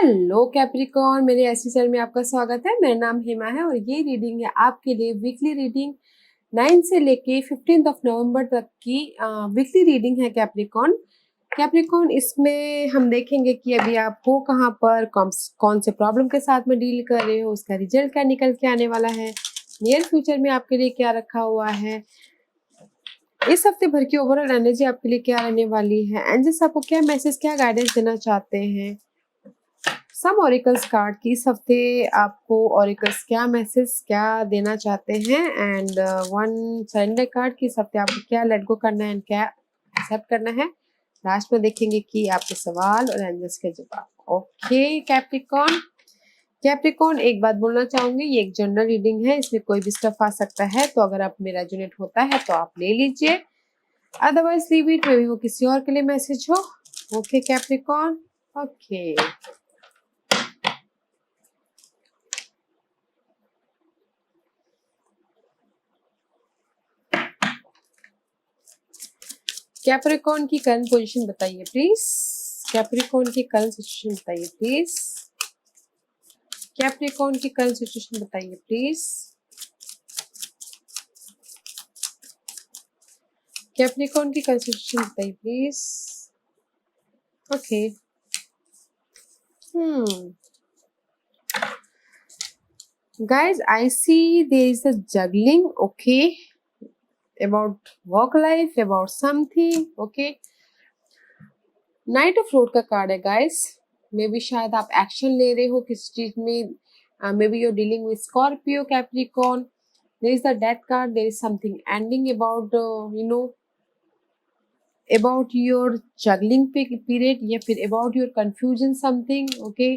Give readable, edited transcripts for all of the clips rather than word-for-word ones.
Hello Capricorn, मेरे ऐसी channel में आपका स्वागत है। मेरा नाम हेमा है और ये रीडिंग है आपके लिए वीकली रीडिंग 9 से लेके 15 नवंबर तक की वीकली रीडिंग है कैप्रिकॉर्न। कैप्रिकॉर्न, इसमें हम देखेंगे कि अभी आप हो कहाँ पर, कौन से प्रॉब्लम के साथ में डील कर रहे हो, उसका रिजल्ट क्या निकल के आने वाला है, नियर फ्यूचर में आपके लिए क्या रखा हुआ है, इस हफ्ते भर की ओवरऑल एनर्जी आपके लिए क्या रहने वाली है, एंजल्स आपको क्या मैसेज, क्या गाइडेंस देना चाहते हैं। सम ऑरिकल्स कार्ड की इस हफ्ते आपको ऑरिकल्स क्या मैसेज, क्या देना चाहते हैं, एंड वन सरेंडर कार्ड की इस हफ्ते आपको क्या लेट गो करना है एंड क्या एक्सेप्ट करना है। लास्ट में देखेंगे कि आपके सवाल और एंजल्स के जवाब। ओके कैप्रिकॉर्न, कैप्रिकॉर्न एक बात बोलना चाहूंगी, ये एक जनरल रीडिंग है, इसमें कोई भी स्टफ आ सकता है, तो अगर आप मेरा रेजोनेट होता है तो आप ले लीजिए, otherwise leave it, may be वो किसी और के लिए मैसेज हो। Okay Capricorn, okay. कैप्रिकॉर्न की करंट पोजीशन बताइए प्लीज। कैप्रिकॉर्न की करंट सिचुएशन बताइए प्लीज। कैप्रिकॉर्न की करंट सिचुएशन बताइए प्लीज। कैप्रिकॉर्न की करंट सिचुएशन बताइए please. Okay, guys, I see there is a juggling, okay, about work life, about something, okay. Knight of rod का card है guys, maybe शायद आप action ले रहे हो किसी चीज में, maybe you dealing with Scorpio Capricorn. There is the death card, there is something ending about about your juggling period या फिर about your confusion something, okay.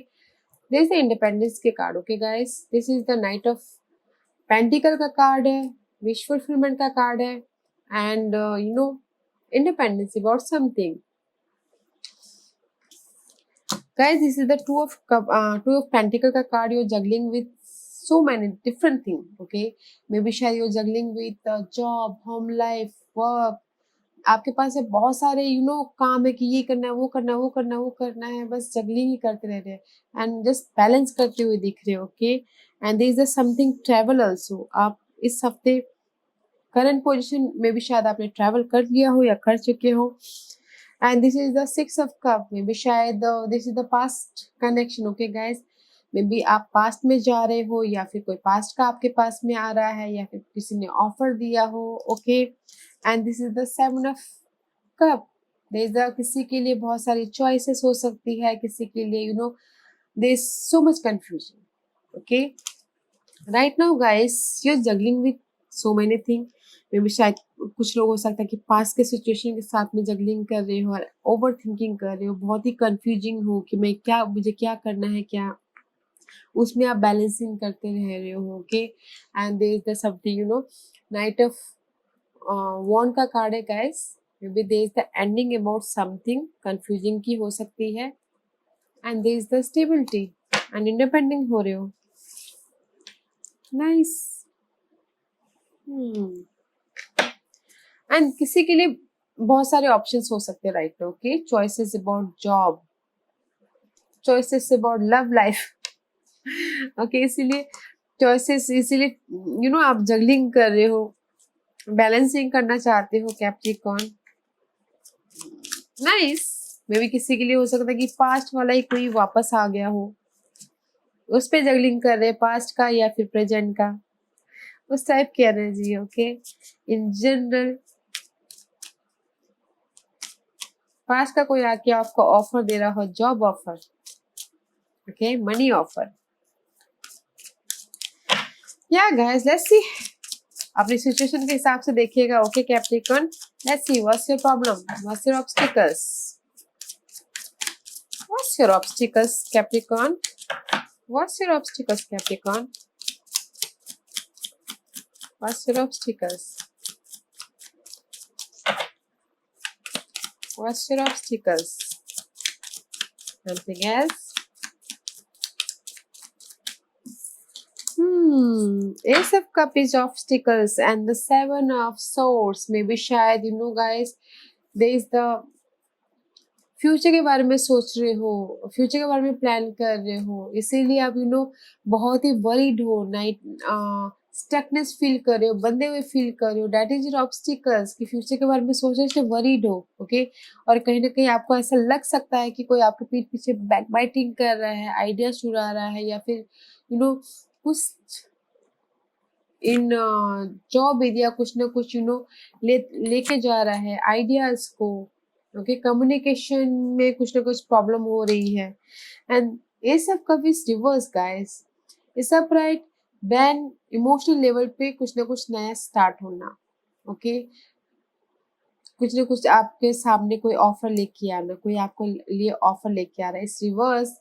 there is the independence के card, okay guys, this is the knight of pentacle का card है, wish fulfillment का card है, and independence about something. Guys, this is the two of pentacle का card, you're juggling with so many different things, okay. maybe शायद you're juggling with job, home life, work, आपके पास है बहुत सारे काम है कि ये करना है, वो करना है, वो करना है, वो करना है, बस जगलिंग ही करते रह रहे हैं एंड जस्ट बैलेंस करते हुए दिख रहे हो, okay. And there is something travel also, आप इस हफ्ते करंट पोजीशन में भी शायद आपने ट्रैवल कर लिया हो या कर चुके हो। And this is the six of cup, maybe शायद this is the past connection, okay guys, maybe आप पास्ट में जा रहे हो या फिर कोई पास्ट का आपके पास में आ रहा है या फिर किसी ने ऑफर दिया हो, okay. And this is the seven of cup, किसी के लिए बहुत सारी चॉइसेस हो सकती है, किसी के लिए there is so much confusion, okay. Right now guys, you are juggling with so many thing, maybe शायद कुछ लोग हो सकता है कि पास्ट के सिचुएशन के साथ में जगलिंग कर रहे हो और ओवर थिंकिंग कर रहे हो, बहुत ही कंफ्यूजिंग हो कि मुझे क्या करना है, क्या उसमें आप बैलेंसिंग करते रह रहे हो, okay. And there is the something knight of wand का कार्ड है guys, maybe there is the ending about something confusing की हो सकती है, and there is the stability and independent हो रहे हो, नाइस। एंड किसी के लिए बहुत सारे ऑप्शंस हो सकते हैं right, okay. Choices about job, choices about love life, okay, इसीलिए चॉइसेस, इसीलिए आप जगलिंग कर रहे हो, बैलेंसिंग करना चाहते हो कैप्रिकॉर्न, नाइस। मे बी किसी के लिए हो सकता है कि पास्ट वाला ही कोई वापस आ गया हो, उस पे जगलिंग कर रहे, पास्ट का या फिर प्रेजेंट का, उस टाइप की energy, okay. In general past का कोई आके आपको ऑफर दे रहा हो, job offer, okay, money offer, या गाइस लेट्स सी, अपनी सिचुएशन के हिसाब से देखिएगा, okay Capricorn. Let's see what's your problem, what's your obstacles, what's your obstacles Capricorn, what's your obstacles Capricorn, what's your obstacles, what's your obstacles, something else. Ace of Cup is obstacles and the Seven of Swords. Maybe शायद guys, there is the future के बारे में सोच रहे हो, future के बारे में प्लान कर रहे हो, इसीलिए आप बहुत ही वरीड हो, नाइट स्टकनेस फील कर रहे हो, बंधे हुए फील कर रहे हो, दैट इज योर ऑब्स्टिकल्स कि फ्यूचर के बारे में सोचने से वरीड हो, ओके। और कहीं ना कहीं आपको ऐसा लग सकता है कि कोई आपके पीठ पीछे बैक बाइटिंग कर रहा है, आइडिया चुरा रहा है, या फिर कुछ इन जॉब एरिया कुछ ना कुछ लेके जा रहा है आइडियाज को, ओके। कम्युनिकेशन में कुछ ना कुछ प्रॉब्लम हो रही है, एंड ये सब कब इज रिवर्स गाइस, ये सब राइट बैन इमोशनल लेवल पे कुछ ना कुछ नया स्टार्ट होना, ओके। कुछ ना कुछ आपके सामने कोई ऑफर लेके आना, कोई आपको लिए ऑफर लेके आ रहा है, इस रिवर्स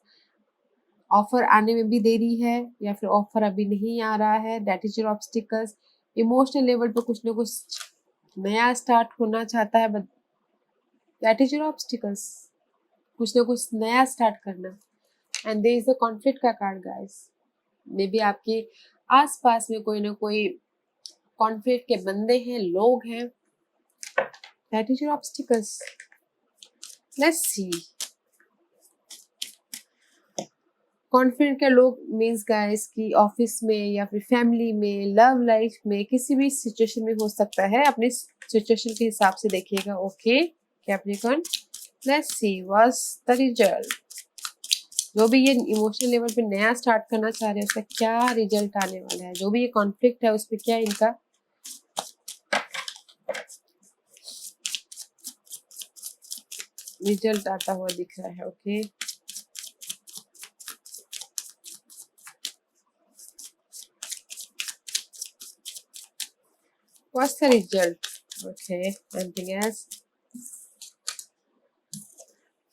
ऑफर आने में भी देरी है या फिर ऑफर अभी नहीं आ रहा है, that is your obstacles. Emotional level पे कुछ ना कुछ नया स्टार्ट होना चाहता है, but that is your obstacles, कुछ ना कुछ नया स्टार्ट करना। And there is the conflict का कार्ड गाइस, मे बी आपके आसपास में कोई ना कोई कॉन्फ्लिक्ट के बंदे हैं, लोग हैं, that is your obstacles. Let's see confident के लोग मीन्स गाइस कि ऑफिस में या फिर फैमिली में, लव लाइफ में, किसी भी सिचुएशन में हो सकता है, अपने सिचुएशन के हिसाब से देखिएगा, okay Capricorn. Let's see what's the result. जो भी ये इमोशनल लेवल पे नया स्टार्ट करना चाह रहे हैं उसका क्या रिजल्ट आने वाला है, जो भी ये कॉन्फ्लिक्ट है उस पर क्या इनका रिजल्ट आता हुआ दिख रहा है, okay. What's the result? Okay, anything else?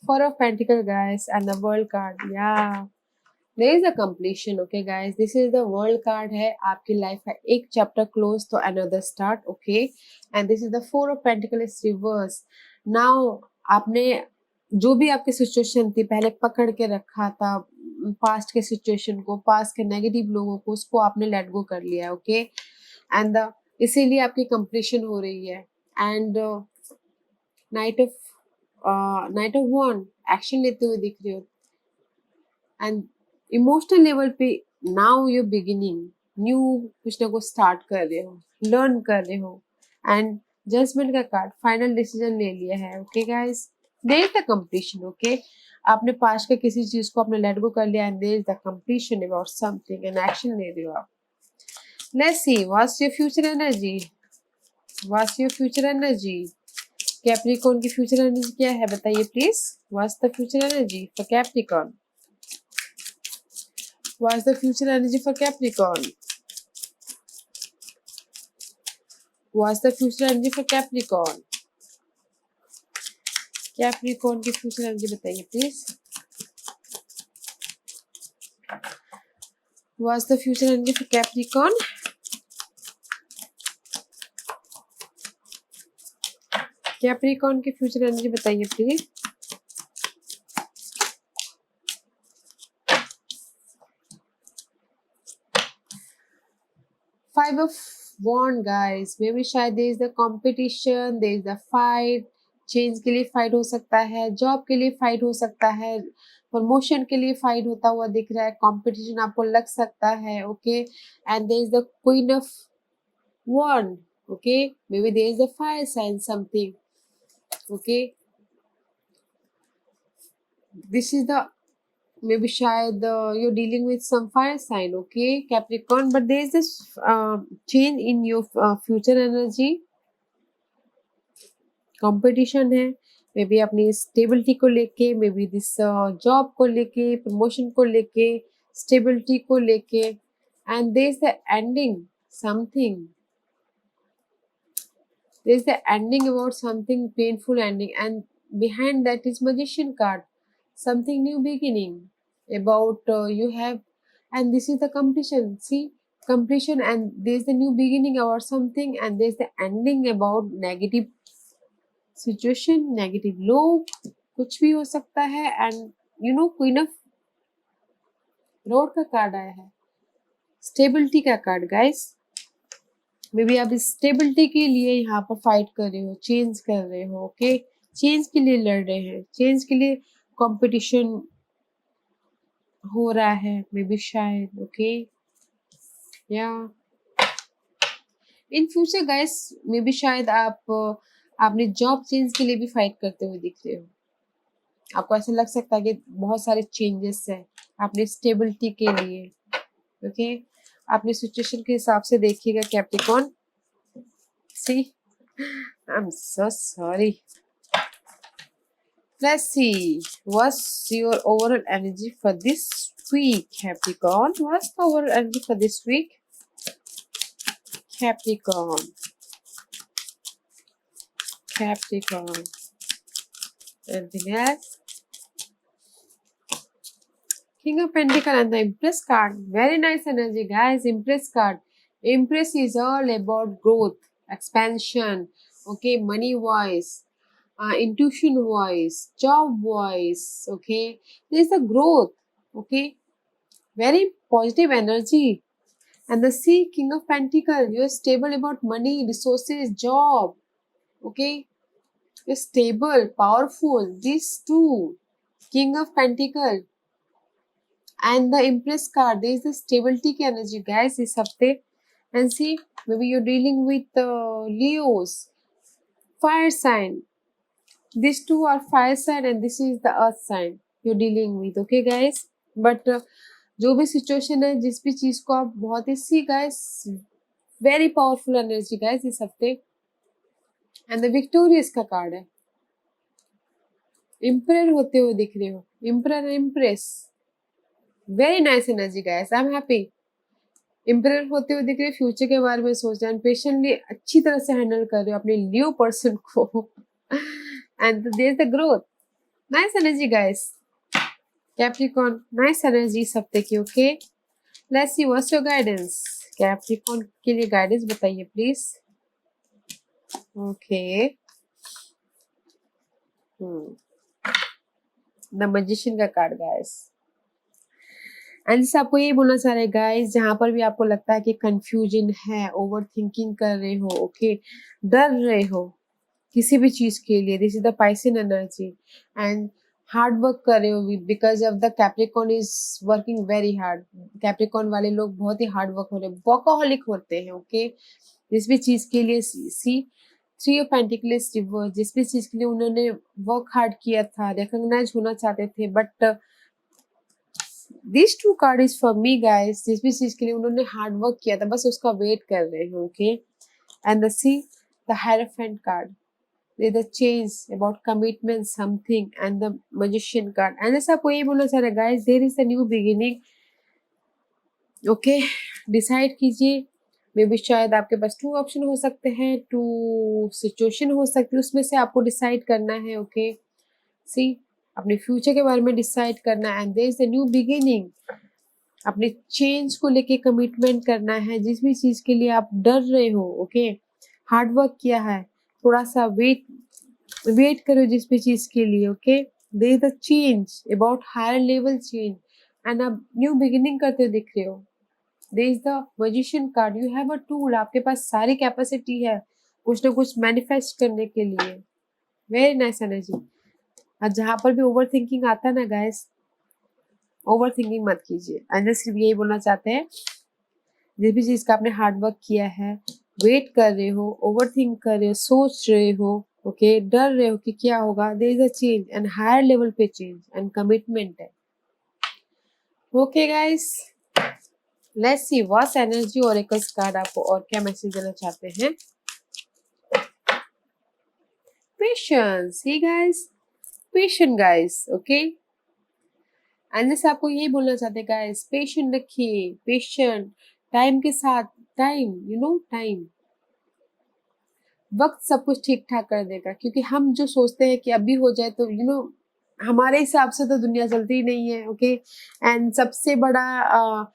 Four of Pentacles, guys, and the World card. Yeah, there is a completion. Okay, guys, this is the World card. है आपकी लाइफ का एक चैप्टर क्लोज तो another start. Okay, and this is the Four of Pentacles reverse. Now आपने जो भी आपकी situation थी पहले पकड़ के रखा था, पास्ट के सिचुएशन को, पास्ट के नेगेटिव लोगों को, उसको आपने लेट गो कर लिया, ओके। एंड इसीलिए आपकी कंप्लीशन हो रही है। And night of one action लेते हुए दिख रहे हो, एंड इमोशनल लेवल पे नाउ यू बिगिनिंग न्यू, कुछ ना कुछ स्टार्ट कर रहे हो, लर्न कर रहे हो। एंड जजमेंट का कार्ड, फाइनल डिसीजन ले लिया है, okay guys. There is the completion, okay. आपने पास्ट के किसी चीज को आपने लेट गो कर लिया, and there is the completion about something, and action ले रहे हो आप। Let's see what's your future energy, what's your future energy. Capricorn की फ्यूचर एनर्जी क्या है बताइए please. What's the future energy for Capricorn, what's the future energy for Capricorn, what's the future energy for Capricorn. Capricorn की future energy बताइए please. What's the future energy for Capricorn, Capricorn की future energy बताइए please. Five of wand guys, maybe शायद there is the competition, there is the fight, change के लिए fight हो सकता है, जॉब के लिए फाइट हो सकता है, प्रमोशन के लिए फाइट होता हुआ दिख रहा है, कंपटीशन आपको लग सकता है, okay. And there is the queen of wand, okay, maybe there is the fire sign something, okay. This is the maybe shayad you're dealing with some fire sign, okay Capricorn, but there is this change in your future energy, competition है, may be अपनी stability को लेके, may be this job को लेके, promotion को लेके, stability को लेके, and there is the ending something, there is the ending about something painful ending, and behind that is magician card, something new beginning about you have, and this is the completion, see completion, and there is the new beginning about something, and there is the ending about negative situation, negative लोग, कुछ भी हो सकता है। And queen of rod का card आया है, stability का कार्ड गाइस, मे बी आप स्टेबिलिटी के लिए यहाँ पर फाइट कर रहे हो, चेंज कर रहे हो, ओके। चेंज के लिए लड़ रहे हैं, चेंज के लिए कंपटीशन हो रहा है, मे बी शायद, ओके, या in future guys maybe शायद आप अपने जॉब चेंज के लिए भी फाइट करते हुए दिख रहे हो। आपको ऐसा लग सकता है कि बहुत सारे चेंजेस है अपने स्टेबिलिटी के लिए, ओके। अपने सिचुएशन के हिसाब से देखिएगा Capricorn. See, I am so sorry. Let's see, what's your overall energy for this week, Capricorn? What's the overall energy for this week, Capricorn? Capricorn. Anything else? King of Pentacle and the Empress card. Very nice energy, guys. Empress card. Empress is all about growth, expansion, okay, money wise, intuition wise, job wise, okay. There's a growth, okay. Very positive energy. And the Sea, King of Pentacle, you're stable about money, resources, job, okay. You're stable, powerful. These two, King of Pentacle and the Empress card, there is the stability की energy, guys, इस हफ्ते. And see, maybe you're dealing with Leos, fire sign. These two are fire sign and this is the earth sign you're dealing with, okay guys. But जो भी situation है, जिस भी चीज को आप बहुत ही सी guys, very powerful energy guys इस हफ्ते. एंड द विक्टोरियस का कार्ड है. इम्परर होते हुए दिख रहे हो, emperor empress. Very nice energy guys, I am happy. Emperor होते हुए दिख रहे हो, फ्यूचर के बारे में सोच रहे हैं, पेशेंटली अच्छी तरह से हैंडल कर रहे हो अपने लियो पर्सन को. And there is the growth. Nice energy guys. Capricorn, nice energy इस हफ्ते की, okay. Let's see what's your guidance. Capricorn के लिए गाइडेंस बताइए प्लीज. ओके. द मैजिशियन का कार्ड गाइस. एंड जैसे आपको ये बोलना चाह रहे गाइस, जहां पर भी आपको लगता है कि कंफ्यूजन है, ओवर थिंकिंग कर रहे हो, ओके, डर रहे हो किसी भी चीज के लिए, this is the Pisces energy. And hard work कर रहे हो because of the Capricorn is working very hard. Capricorn वाले लोग बहुत ही हार्ड वर्क हो रहे हैं, वर्कaholic होते हैं, ओके. जिस भी चीज के लिए सी, थ्री ऑफ पेंटिकल्स रिवर्स, जिस भी चीज के लिए उन्होंने वर्क हार्ड किया था, रिकॉग्नाइज होना चाहते थे, but this two card is for me guys. जिस भी चीज के लिए उन्होंने हार्ड वर्क किया था, बस उसका वेट कर रहे हैं, okay. And the see, the hierophant card, the change about commitment something, and the magician card. And जैसे आपको ये बोलना चाह रहा है guys, there is a new beginning, okay. Decide कीजिए. मे बी शायद आपके पास टू ऑप्शन हो सकते हैं, टू सिचुएशन हो सकती है, उसमें से आपको डिसाइड करना है, ओके. सी, अपने फ्यूचर के बारे में डिसाइड करना है. And there is a new beginning. अपने चेंज को लेके कमिटमेंट करना है. जिस भी चीज के लिए आप डर रहे हो, ओके, हार्ड वर्क किया है, थोड़ा सा वेट करो जिस भी चीज के लिए, okay. There is a change about higher level change, and आप न्यू बिगिनिंग करते दिख रहे हो. There is the magician card. You have a tool. आपके पास सारी कैपेसिटी है कुछ ना कुछ मैनिफेस्ट करने के लिए. Very nice energy. और जहां पर भी ओवर थिंकिंग आता है ना गाइस, ओवर थिंकिंग मत कीजिए. एंड सिर्फ यही बोलना चाहते हैं, जिस भी चीज का आपने हार्ड वर्क किया है, वेट कर रहे हो, ओवर थिंक कर रहे हो, सोच रहे हो, ओके, डर रहे हो कि क्या होगा, there is a change and higher level पे चेंज एंड कमिटमेंट है, okay guys. Let's see what's energy oracles card आपको और क्या मैसेज देना चाहते हैं. पेशेंस. ही guys, patient guys, okay. And जैसे आपको यही बोलना चाहते हैं गाइस, पेशेंट रखिए, पेशेंट. टाइम के साथ, टाइम, यू नो, टाइम, वक्त सब कुछ ठीक ठाक कर देगा. क्योंकि हम जो सोचते हैं कि अभी हो जाए, तो यू नो, हमारे हिसाब से तो दुनिया चलती ही नहीं है, ओके. एंड सबसे बड़ा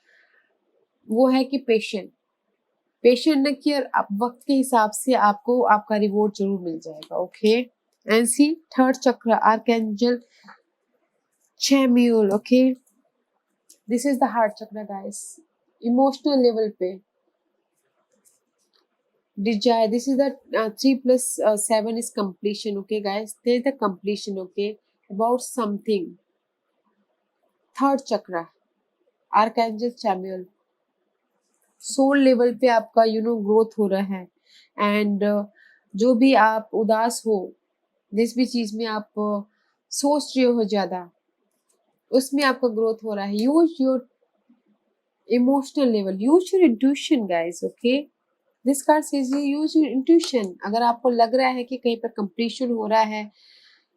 वो है कि पेशेंट रखिए, और वक्त के हिसाब से आपको आपका रिवॉर्ड जरूर मिल जाएगा, okay. And see, third chakra, archangel Chamuel, okay. This is the heart chakra guys. Emotional level पे desire. This is the 3 plus 7 is completion. Okay guys, there is the completion. Okay, about something. Third chakra, archangel Chamuel, soul level पे आपका growth हो रहा है। And जो भी आप उदास हो, जिस भी चीज में आप सोच रहे हो ज्यादा, उसमें आपका ग्रोथ हो रहा है। Use your emotional level, use your intuition guys. Okay, this card says use your intuition. अगर आपको लग रहा है कि कहीं पर कंप्लीशन हो रहा है,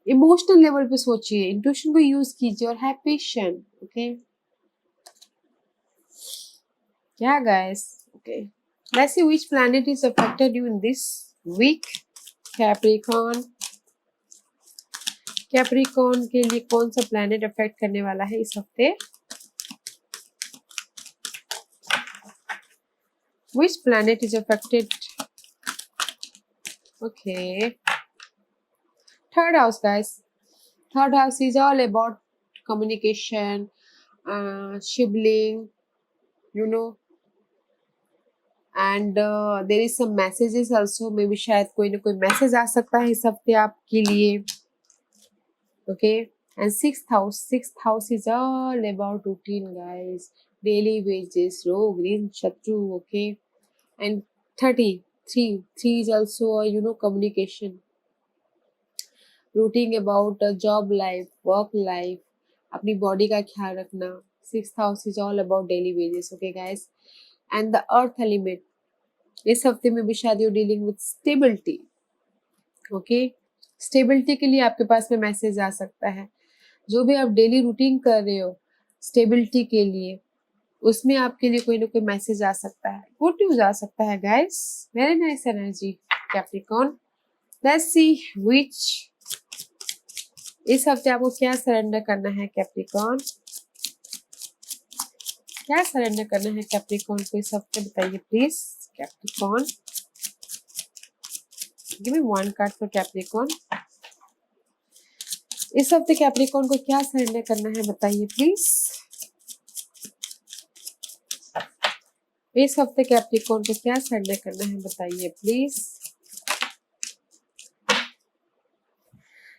इमोशनल लेवल पे सोचिए, इंट्यूशन को यूज कीजिए और हैव पेशेंस। ओके क्या guys. Okay, let's see which planet is affected you in this week. Capricorn, Capricorn के लिए कौन सा प्लैनेट अफेक्ट करने वाला है इस हफ्ते? Which planet is affected? Okay, third house guys. Third house is all about communication, sibling, you know, and there is some messages also. Maybe शायद कोई ना कोई मैसेज आ सकता है इस हफ्ते आपके लिए। Okay, and sixth house is all about routine guys, daily wages, row green shatru. Okay, and 3 is also communication, routine about job life, work life, अपनी बॉडी का ख्याल रखना। Sixth house is all about daily wages. Okay guys, and the earth element, इस हफ्ते में भी शायद you dealing with stability. Okay, stability के लिए आपके पास में मैसेज आ सकता है। जो भी आप डेली रूटीन कर रहे हो स्टेबिलिटी के लिए, उसमें आपके लिए कोई ना कोई मैसेज आ सकता है, गुड न्यूज आ सकता है guys. Very nice energy Capricorn. Let's see which, इस हफ्ते आपको क्या सरेंडर करना है कैप्रिकॉर्न? क्या सरेंडर करना है कैप्रिकॉर्न को इस हफ्ते, बताइए please Capricorn. Give me one card for Capricorn. इस हफ्ते कैप्रिकॉर्न को क्या सरेंडर करना है बताइए प्लीज। इस हफ्ते कैप्रिकॉर्न को क्या सरेंडर करना है बताइए please.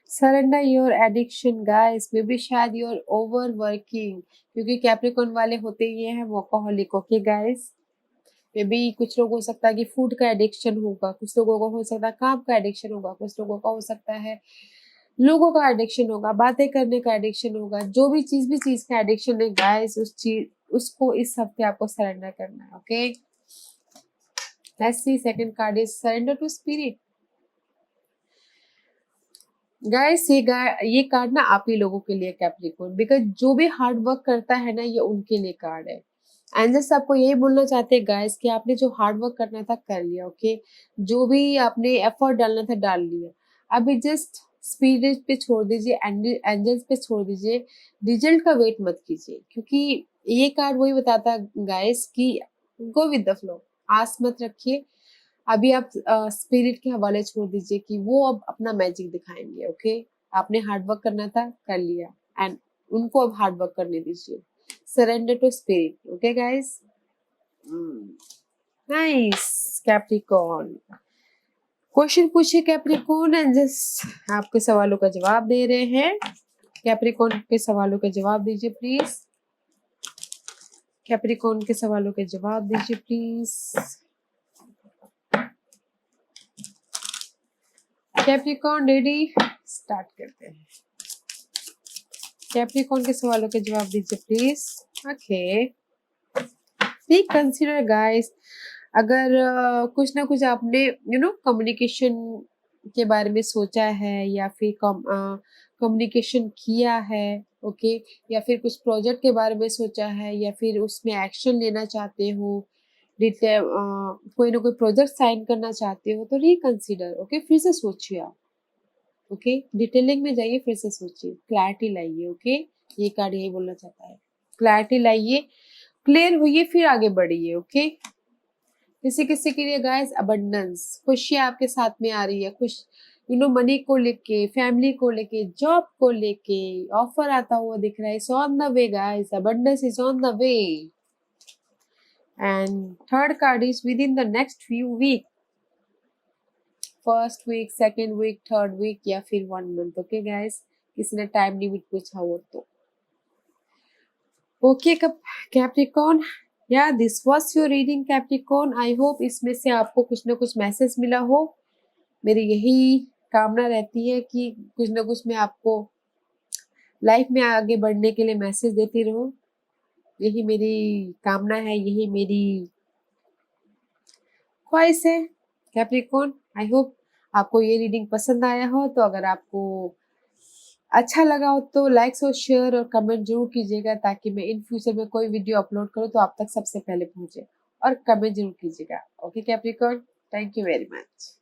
Surrender your addiction guys, maybe शायद योर ओवर वर्किंग, क्योंकि कैप्रिकॉर्न वाले होते ये हैं workaholic. Okay guys, may be कुछ लोग हो सकता है कि फूड का एडिक्शन होगा, कुछ लोगों को हो सकता है काम का एडिक्शन होगा, कुछ लोगों का हो सकता है लोगों का एडिक्शन होगा, बातें करने का एडिक्शन होगा। जो भी चीज का एडिक्शन है गाइस, उस चीज उसको इस हफ्ते आपको सरेंडर करना है। Okay, let's see second card is surrender to spirit. Guys ये कार्ड ना आप ही लोगों के लिए कैप्रिकॉर्न, बिकॉज जो भी हार्ड वर्क करता है ना, ये उनके लिए कार्ड है। एंजल्स आपको यही बोलना चाहते हैं गाइस कि आपने जो हार्ड वर्क करना था कर लिया। ओके, जो भी आपने एफर्ट डालना था डाल लिया, अभी जस्ट स्पिरिट पे छोड़ दीजिए, एंजल्स पे छोड़ दीजिए, रिजल्ट का वेट मत कीजिए, क्योंकि ये कार्ड वही बताता है गाइस कि गो विद द फ्लो, आस मत रखिए। अभी आप स्पिरिट के हवाले छोड़ दीजिए कि वो अब अपना मैजिक दिखाएंगे। ओके, आपने हार्ड वर्क करना था कर लिया, एंड उनको अब हार्ड वर्क करने दीजिए। Surrender to spirit. Okay guys, nice Capricorn. Question पूछिए कैप्रिकॉर्न, एंड जस्ट आपके सवालों का जवाब दे रहे हैं। कैप्रिकॉर्न के सवालों के जवाब दीजिए प्लीज। कैप्रिकॉर्न के सवालों के जवाब दीजिए प्लीज। कैप्रिकॉर्न रेडी, स्टार्ट करते हैं। कैप्रिकॉर्न के सवालों के जवाब दीजिए please. Okay, B consider guys, अगर कुछ ना कुछ आपने कम्युनिकेशन के बारे में सोचा है, या फिर कम्युनिकेशन किया है, ओके, या फिर कुछ प्रोजेक्ट के बारे में सोचा है, या फिर उसमें एक्शन लेना चाहते हो, कोई ना कोई प्रोजेक्ट साइन करना चाहते हो, तो रिकंसीडर। ओके, फिर से सोचिए आप। ओके, डिटेलिंग में जाइए, फिर से सोचिए, क्लैरिटी लाइए। ओके, ये कार्ड यही बोलना चाहता है, क्लैरिटी लाइए, क्लियर हुई, फिर आगे बढ़िए। ओके, किसी किसी के लिए गाइस अबंडेंस, खुशियां आपके साथ में आ रही है, खुश मनी को लेके, फैमिली को लेके, जॉब को लेके ऑफर आता हुआ दिख रहा है। It's on the way guys, abundance is on the way. And third card is within the next few week. First week, second week, third week या फिर 1 मंथ। ओके गाइस, किसी ने टाइम लिमिट पूछा हो तो। Okay Capricorn, या this was your reading Capricorn. I hope इसमें से आपको कुछ ना कुछ मैसेज मिला हो। मेरी यही कामना रहती है कि कुछ ना कुछ मैं आपको लाइफ में आगे बढ़ने के लिए मैसेज देती रहूं। यही मेरी कामना है, यही मेरी ख्वाहिश है कैप्रिकॉर्न। आई होप आपको ये रीडिंग पसंद आया हो। तो अगर आपको अच्छा लगा हो तो लाइक और शेयर और कमेंट जरूर कीजिएगा, ताकि मैं इन फ्यूचर में कोई वीडियो अपलोड करूँ तो आप तक सबसे पहले पहुंचे। और कमेंट जरूर कीजिएगा। Okay Capricorn, thank you very much.